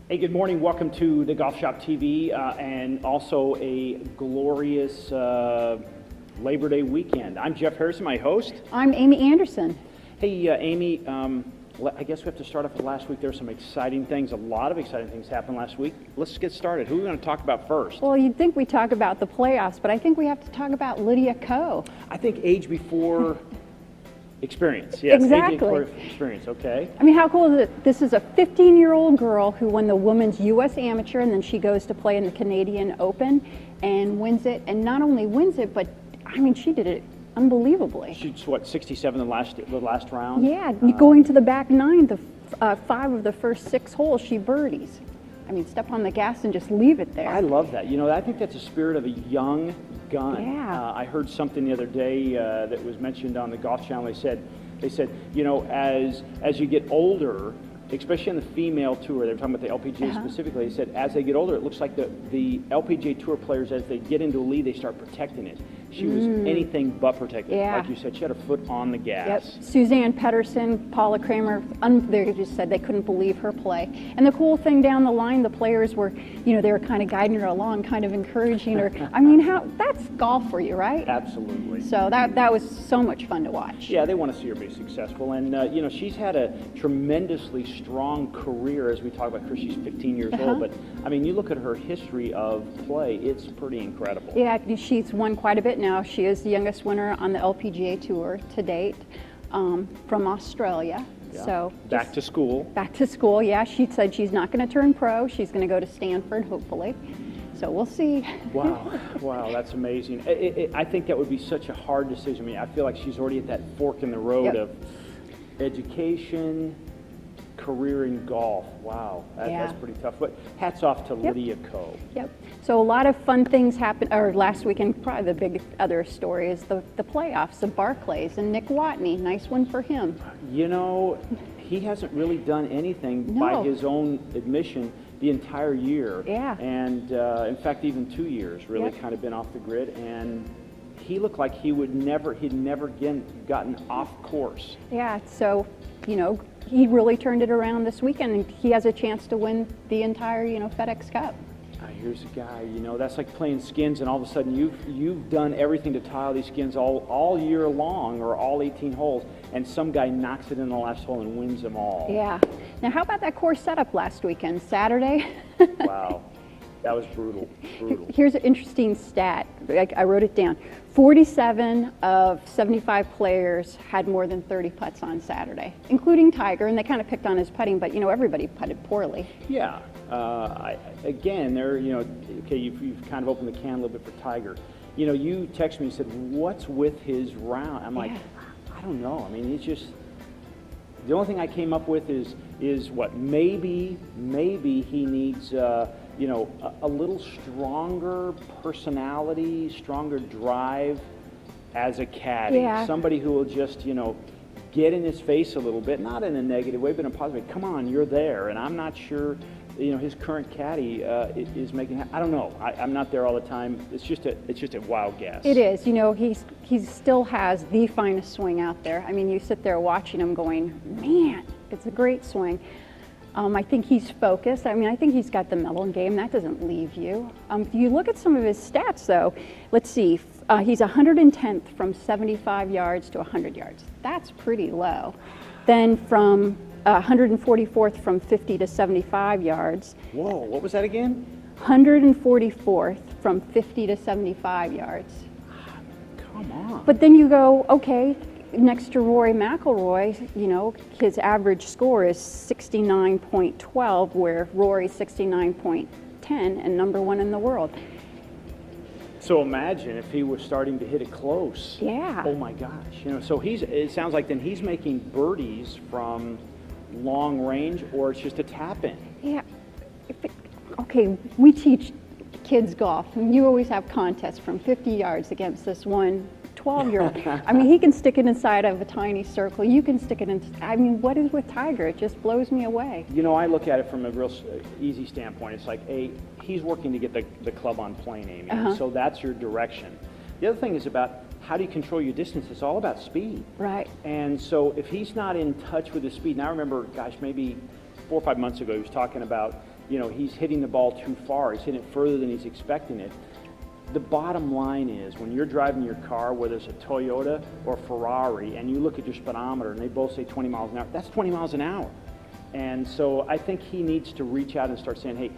Hey, good morning. Welcome to the Golf Shop TV and also a glorious Labor Day weekend. I'm Jeff Harrison, my host. I'm Amy Anderson. Hey, Amy, I guess we have to start off with last week. There were some exciting things, a lot of exciting things happened last week. Let's get started. Who are we going to talk about first? Well, you'd think we talk about the playoffs, but I think we have to talk about Lydia Ko. I think age before experience. Yes, exactly. Age before experience, okay. I mean, how cool is it? This is a 15-year-old girl who won the Women's U.S. Amateur, and then she goes to play in the Canadian Open and wins it. And not only wins it, but, I mean, she did it unbelievably. She's, what, 67 the last round? Yeah, going to the back nine, the 5 of the first 6 holes, she birdies. I mean, step on the gas and just leave it there. I love that. You know, I think that's the spirit of a young gun. Yeah. I heard something the other day that was mentioned on the Golf Channel. They said, you know, as you get older, especially on the female tour, they were talking about the LPGA specifically, they said as they get older, it looks like the LPGA tour players, as they get into a lead, they start protecting it. She was anything but protected. Yeah. Like you said, she had her foot on the gas. Yep. Suzanne Pedersen, Paula Kramer, they just said they couldn't believe her play. And the cool thing down the line, the players were, you know, they were kind of guiding her along, kind of encouraging her. I mean, that's golf for you, right? Absolutely. So that was so much fun to watch. Yeah, they want to see her be successful. And, you know, she's had a tremendously strong career, as we talk about. Chris, she's 15 years old. But, I mean, you look at her history of play, it's pretty incredible. Yeah, she's won quite a bit now. She is the youngest winner on the LPGA Tour to date from Australia. Yeah. So back to school. Back to school, yeah. She said she's not going to turn pro. She's going to go to Stanford, hopefully. So we'll see. Wow, wow, that's amazing. I think that would be such a hard decision. I mean, I feel like she's already at that fork in the road of education, career in golf. Wow, that's pretty tough. But hats off to Lydia Ko. Yep. So a lot of fun things happened, or last weekend, probably the big other story is the playoffs of Barclays and Nick Watney. Nice one for him. You know, he hasn't really done anything by his own admission the entire year. Yeah. And in fact, even 2 years, really kind of been off the grid. And he looked like he'd never again gotten off course. Yeah, so, you know, he really turned it around this weekend, and he has a chance to win the entire, you know, FedEx Cup. Here's a guy, you know, that's like playing skins, and all of a sudden you've done everything to tile these skins all year long, or all 18 holes, and some guy knocks it in the last hole and wins them all. Yeah. Now, how about that course setup last weekend, Saturday? Wow, that was brutal. Here's an interesting stat. I wrote it down. 47 of 75 players had more than 30 putts on Saturday, including Tiger, and they kind of picked on his putting, but, you know, everybody putted poorly. Yeah. Again, there, you know, okay, you've kind of opened the can a little bit for Tiger. You know, you text me and said, what's with his round? I'm like, I don't know. I mean, he's just, the only thing I came up with is what, maybe he needs, you know, a little stronger personality, stronger drive as a caddy. Yeah. Somebody who will just, you know, get in his face a little bit, not in a negative way, but in a positive way. Come on, you're there. And I'm not sure, you know, his current caddy is making. I don't know. I'm not there all the time. It's just a wild guess. It is. You know, he still has the finest swing out there. I mean, you sit there watching him, going, man, it's a great swing. I think he's focused. I mean, I think he's got the mellow game. That doesn't leave you. If you look at some of his stats, though, let's see. He's 110th from 75 yards to 100 yards. That's pretty low. Then from 144th from 50 to 75 yards. Whoa, what was that again? 144th from 50 to 75 yards. Come on. But then you go, okay, next to Rory McIlroy, you know, his average score is 69.12, where Rory's 69.10 and #1 in the world. So imagine if he was starting to hit it close. Yeah. Oh my gosh. You know, so it sounds like then he's making birdies from long range, or it's just a tap in. Yeah. Okay, we teach kids golf, and you always have contests from 50 yards against this one 12-year-old. I mean, he can stick it inside of a tiny circle. You can stick it in. I mean, what is with Tiger? It just blows me away. You know, I look at it from a real easy standpoint. It's like, he's working to get the club on plane, Amy. So that's your direction. The other thing is about how do you control your distance? It's all about speed. Right. And so if he's not in touch with his speed, and I remember, gosh, maybe 4 or 5 months ago, he was talking about, you know, he's hitting the ball too far. He's hitting it further than he's expecting it. The bottom line is, when you're driving your car, whether it's a Toyota or Ferrari, and you look at your speedometer and they both say 20 miles an hour, that's 20 miles an hour. And so I think he needs to reach out and start saying, hey,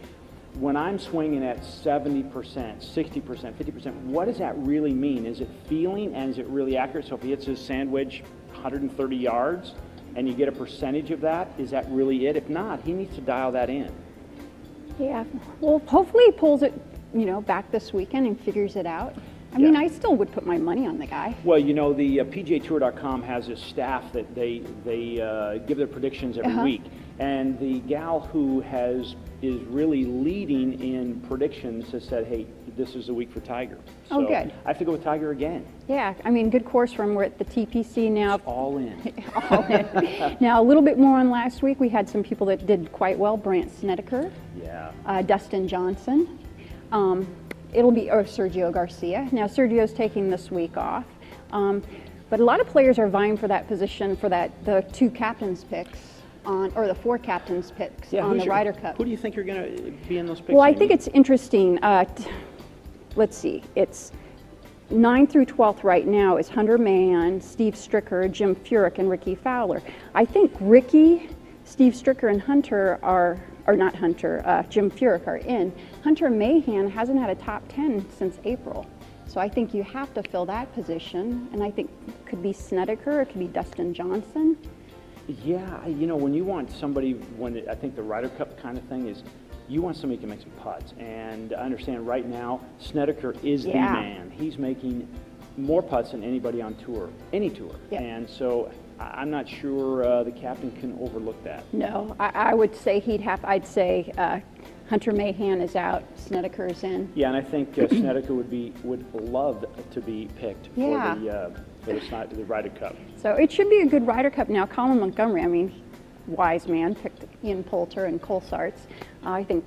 when I'm swinging at 70%, 60%, 50%, what does that really mean? Is it feeling, and is it really accurate? So if he hits his sand wedge 130 yards and you get a percentage of that, is that really it? If not, he needs to dial that in. Yeah, well, hopefully he pulls it, you know, back this weekend and figures it out. I mean, I still would put my money on the guy. Well, you know, the PGAtour.com has a staff that they give their predictions every week. And the gal who is really leading in predictions has said, hey, this is the week for Tiger. So oh, good. I have to go with Tiger again. Yeah, I mean, good course for him. We're at the TPC now. It's all in. All in. Now, a little bit more on last week. We had some people that did quite well. Brandt Snedeker. Yeah. Dustin Johnson. It'll be Sergio Garcia. Now, Sergio's taking this week off. But a lot of players are vying for that position for the 2 captains picks. Or the 4 captains picks on the Ryder Cup. Who do you think are going to be in those picks? Well, I think it's interesting. Let's see. It's 9th through 12th right now is Hunter Mahan, Steve Stricker, Jim Furyk, and Ricky Fowler. I think Ricky, Steve Stricker, and Hunter Jim Furyk are in. Hunter Mahan hasn't had a top 10 since April. So I think you have to fill that position. And I think it could be Snedeker, it could be Dustin Johnson. Yeah, you know, when you want somebody, I think the Ryder Cup kind of thing is, you want somebody who can make some putts. And I understand right now, Snedeker is the man. He's making more putts than anybody on tour, any tour. Yep. And so I'm not sure the captain can overlook that. No, I would say I'd say Hunter Mahan is out, Snedeker's in. Yeah, and I think Snedeker would love to be picked for the Ryder Cup. So it should be a good Ryder Cup. Now, Colin Montgomery, I mean, wise man, picked Ian Poulter and Colsaerts. I think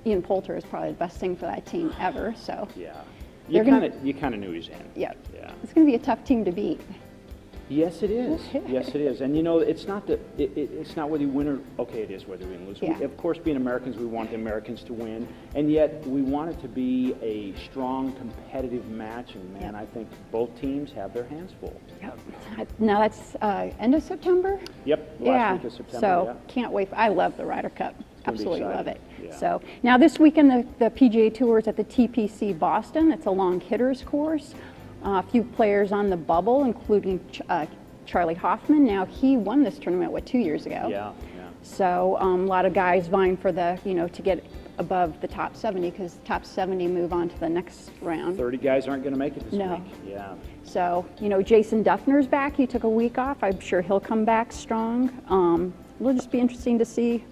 Ian Poulter is probably the best thing for that team ever. So yeah, you kind of knew he was in. Yeah, yeah. It's going to be a tough team to beat. Yes, it is. Yes, it is. And you know, it's not it's not whether you win or it is whether you win or lose. Yeah. Of course, being Americans, we want the Americans to win, and yet we want it to be a strong, competitive match. And man, I think both teams have their hands full. Yep. Now that's end of September. Yep. Last week of September. So can't wait. I love the Ryder Cup. Absolutely love it. Yeah. So now this weekend the PGA Tour is at the TPC Boston. It's a long hitters course. A few players on the bubble, including Charlie Hoffman. Now he won this tournament 2 years ago. Yeah. So a lot of guys vying for to get above the top 70, because top 70 move on to the next round. 30 guys aren't going to make it this week. Yeah. So Jason Duffner's back. He took a week off. I'm sure he'll come back strong. It'll just be interesting to see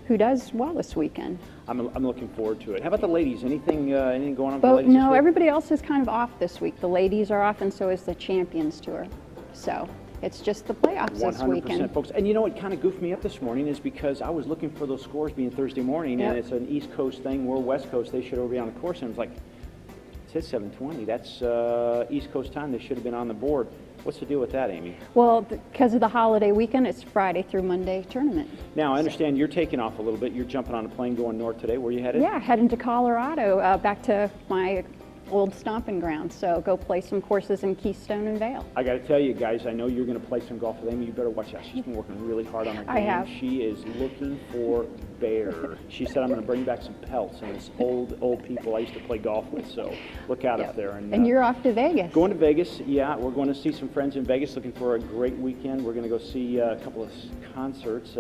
who does well this weekend. I'm looking forward to it. How about the ladies? Anything going on with the ladies? No, everybody else is kind of off this week. The ladies are off, and so is the Champions Tour. So it's just the playoffs this weekend. 100%, folks. And you know what kind of goofed me up this morning is because I was looking for those scores being Thursday morning, and it's an East Coast thing. We're West Coast. They should all be on the course. And I was like, it says 7:20. That's East Coast time. They should have been on the board. What's the deal with that, Amy? Well, because of the holiday weekend, it's Friday through Monday tournament. Now, I understand you're taking off a little bit. You're jumping on a plane going north today. Where are you headed? Yeah, heading to Colorado, back to my old stomping ground. So go play some courses in Keystone and Vail. I got to tell you, guys, I know you're going to play some golf with Amy. You better watch out. She's been working really hard on her game. I have. She is looking for bear. She said, I'm going to bring back some pelts, and it's old people I used to play golf with. So look out up there. And you're off to Vegas. Going to Vegas, yeah. We're going to see some friends in Vegas. Looking for a great weekend. We're going to go see a couple of concerts.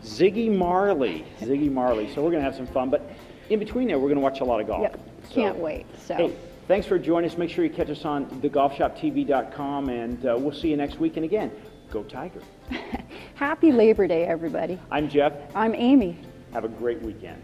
Ziggy Marley. So we're going to have some fun. But in between there, we're going to watch a lot of golf. Yep. Can't wait. So. Hey, thanks for joining us. Make sure you catch us on thegolfshoptv.com, and we'll see you next week. And again, go Tiger. Happy Labor Day, everybody. I'm Jeff. I'm Amy. Have a great weekend.